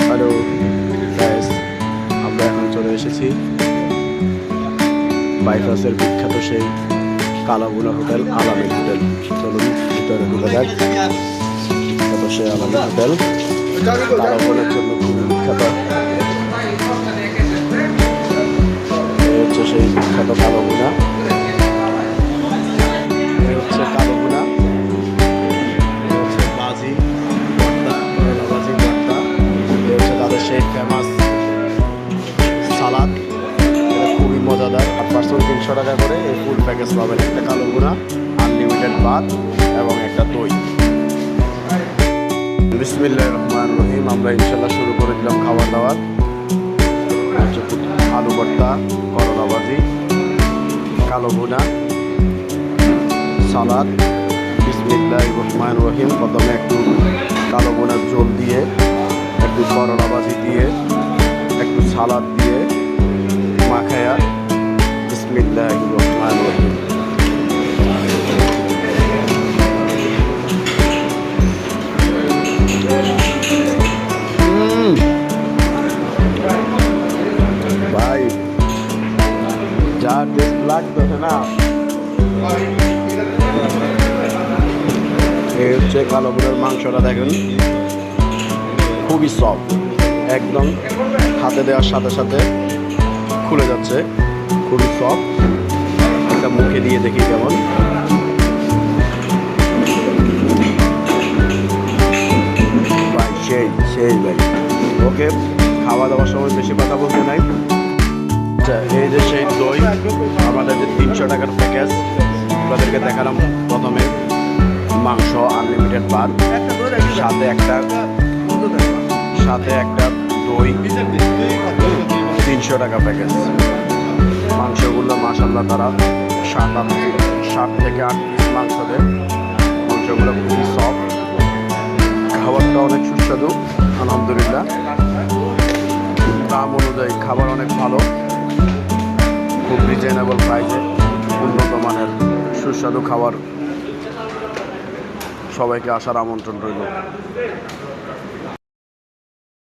Hello guys, আমরা এখন চলে এসেছি বাইপাসের বিখ্যাত সেই কালাভুনা হোটেল, আলামিন হোটেল। চলুন ভিতরে ঢুকে যাক। বিখ্যাত সেই আলামিন হোটেল কালাভুনার জন্য খুব বিখ্যাত। এই হচ্ছে সেই বিখ্যাত কালাভুনা। এই হচ্ছে কালাভুনা, বাজি বাজি ভর্তা। এই হচ্ছে তাদের সেই ফেমাস সালাদ। এটা খুবই মজাদার। আর পার্সেল 300 টাকা করে এই ফুল প্যাকেজ পাবেন। একটা কালাভুনা, আনলিমিটেড ভাত এবং একটা দই। বিসমিল্লাহির রহমানির রহিম। আমরা ইনশাল্লাহ শুরু করে দিলাম খাবার দাবার। আলু ভর্তা, করলা ভাজি, কালাভুনা, সালাদ। বিসমিল্লাহির রহমানির রহিম। প্রথমে একটু কালাভুনার ঝোল দিয়ে, একটু করলা ভাজি দিয়ে, একটু সালাদ দিয়ে মাখায়া। বিসমিল্লাহির রহমানির রহিম। ভাই যা টেস্ট লাগতেছে না। এই হচ্ছে কালাভুনার মাংসটা, দেখেন খুবই সফট, একদম হাতে দেওয়ার সাথে সাথে খুলে যাচ্ছে, খুবই সফট। একটা মুখে দিয়ে দেখি কেমন। ভাই সেই সেই ভাই। ওকে, খাওয়া দাওয়ার সময় বেশি কথা বলতে নাই। আচ্ছা, এই যে সেই দই, আমাদের যে 300 টাকার প্যাকেজ, আপনাদেরকে দেখালাম। প্রথমে মাংস, আনলিমিটেড ভাত, সাথে একটা দই, 300 টাকা প্যাকেজ। মাংসগুলো মাশাআল্লাহ তারা 7 থেকে 8 পিস মাংস দেয়। মাংসগুলো খুবই সফট, খাবারটা অনেক সুস্বাদু আলহামদুলিল্লাহ। দাম অনুযায়ী খাবার অনেক ভালো, খুব রিজনেবল প্রাইসে উন্নত মানের সুস্বাদু খাবার। সবাইকে আসার আমন্ত্রণ রইল।